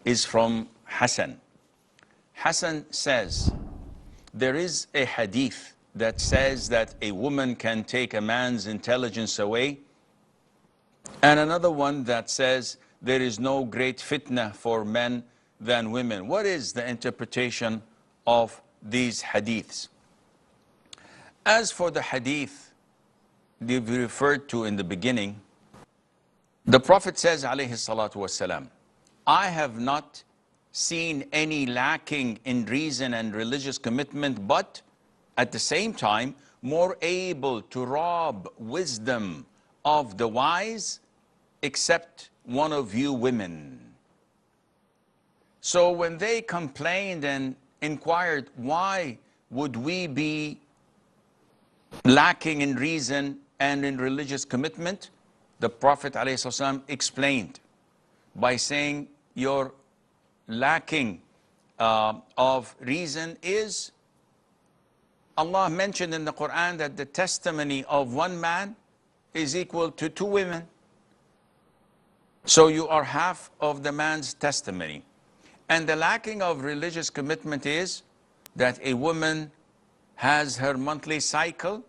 is from Hassan. Hassan says, there is a hadith that says that a woman can take a man's intelligence away, and another one that says there is no great fitna for men than women. What is the interpretation of these hadiths? As for the hadith we referred to in the beginning, the Prophet says, alayhi salatu wasalam, I have not seen any lacking in reason and religious commitment, but at the same time, more able to rob wisdom of the wise, except one of you women. So when they complained and inquired, why would we be lacking in reason and in religious commitment? The Prophet ﷺ explained by saying, your lacking of reason is, Allah mentioned in the Quran that the testimony of one man is equal to 2 women. So you are half of the man's testimony. And the lacking of religious commitment is that a woman has her monthly cycle,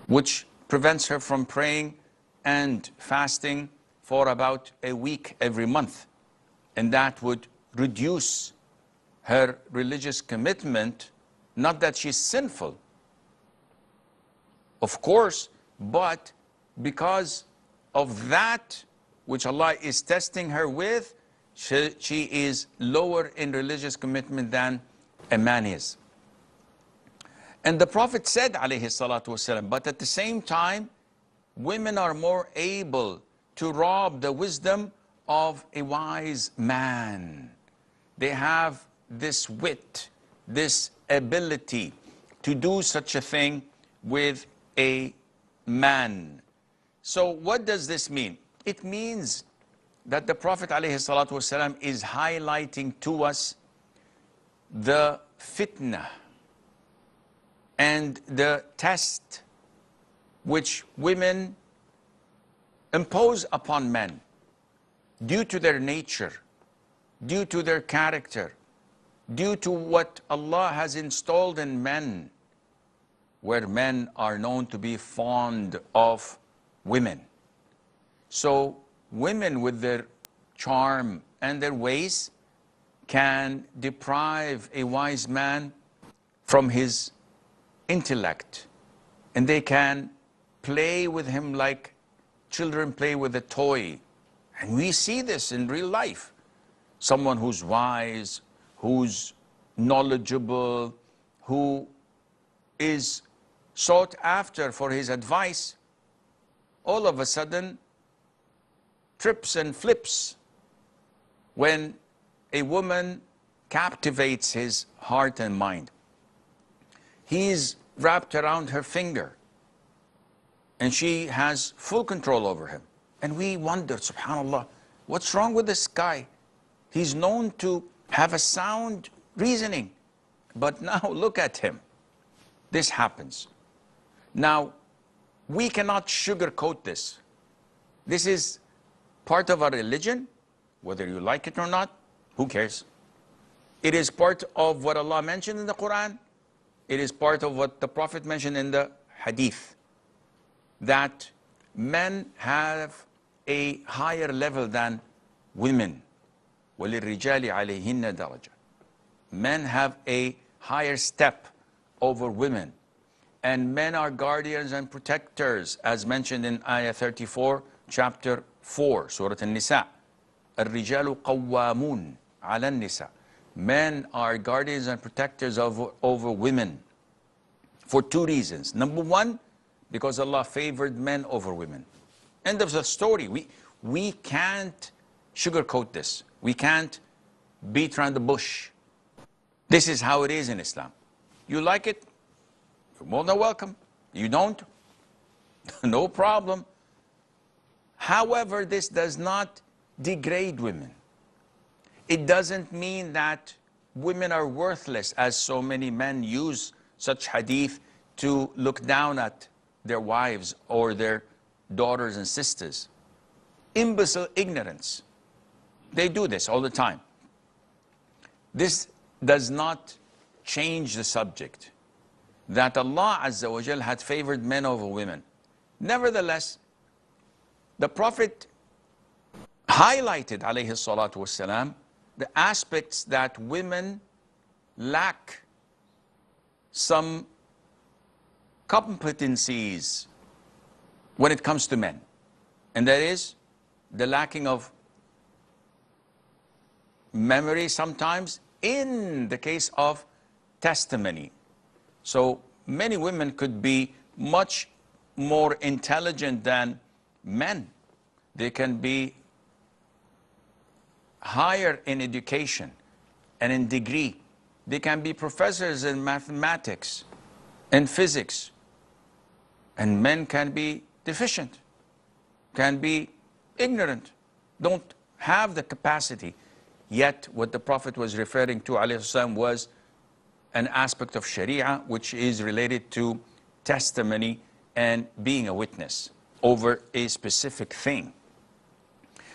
which prevents her from praying and fasting for about a week every month. And that would reduce her religious commitment. Not that she's sinful, of course, but because of that which Allah is testing her with, she is lower in religious commitment than a man is. And the Prophet said, alayhi salatu wasalam, but at the same time, women are more able to rob the wisdom of a wise man. They have this wit, this ability to do such a thing with a man. So what does this mean? It means that the Prophet ﷺ is highlighting to us the fitna and the test which women impose upon men due to their nature, due to their character, due to what Allah has installed in men, where men are known to be fond of women. So women with their charm and their ways can deprive a wise man from his intellect, and they can play with him like children play with a toy. And we see this in real life. Someone who's wise, who's knowledgeable, who is sought after for his advice, all of a sudden trips and flips when a woman captivates his heart and mind. He's wrapped around her finger and she has full control over him. And we wonder, subhanAllah, what's wrong with this guy? He's known to have a sound reasoning, but now look at him. This happens. Now, we cannot sugarcoat this. This is part of our religion, whether you like it or not, who cares? It is part of what Allah mentioned in the Quran. It is part of what the Prophet mentioned in the Hadith, that men have a higher level than women. وَلِلرِّجَالِ عَلَيْهِنَّ دَرَجَةٌ. Men have a higher step over women. And men are guardians and protectors, as mentioned in Ayah 34, chapter 4, Surah An-Nisa. الرِّجَالُ قَوَّامُونَ عَلَى النِّسَاءِ. Men are guardians and protectors over women for 2 reasons. Number 1, because Allah favored men over women. End of the story. We can't sugarcoat this. We can't beat around the bush. This is how it is in Islam. You like it? You're more than welcome. You don't? No problem. However, this does not degrade women. It doesn't mean that women are worthless, as so many men use such hadith to look down at their wives or their daughters and sisters. Imbecile ignorance. They do this all the time. This does not change the subject that Allah Azza wa Jal had favored men over women. Nevertheless, the Prophet highlighted, alayhi salatu wasalam, the aspects that women lack some competencies when it comes to men. And that is the lacking of memory sometimes in the case of testimony. So many women could be much more intelligent than men. They can be higher in education and in degree. They can be professors in mathematics and physics. And men can be deficient, can be ignorant, don't have the capacity. Yet what the Prophet was referring to, alayhi salam, was an aspect of Sharia which is related to testimony and being a witness over a specific thing.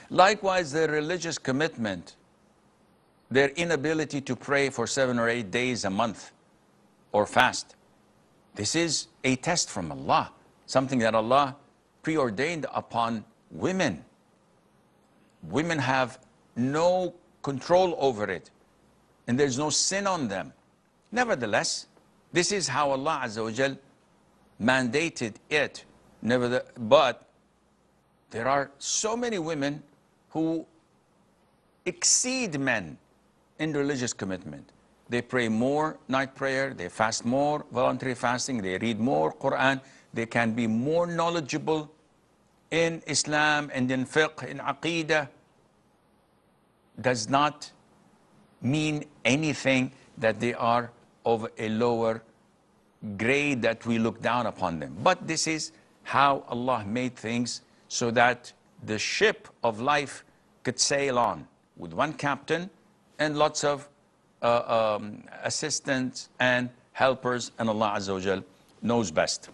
Likewise, their religious commitment, their inability to pray for 7 or 8 days a month or fast. This is a test from Allah, something that Allah preordained upon women. Women have no control over it, and there's no sin on them. Nevertheless, this is how Allah Azza wa Jal mandated it. But there are so many women who exceed men in religious commitment. They pray more night prayer, they fast more voluntary fasting, they read more Quran, they can be more knowledgeable in Islam and in fiqh, in aqeedah. Does not mean anything that they are of a lower grade, that we look down upon them. But this is how Allah made things, so that the ship of life could sail on with one captain and lots of assistants and helpers, and Allah Azza wa Jal knows best.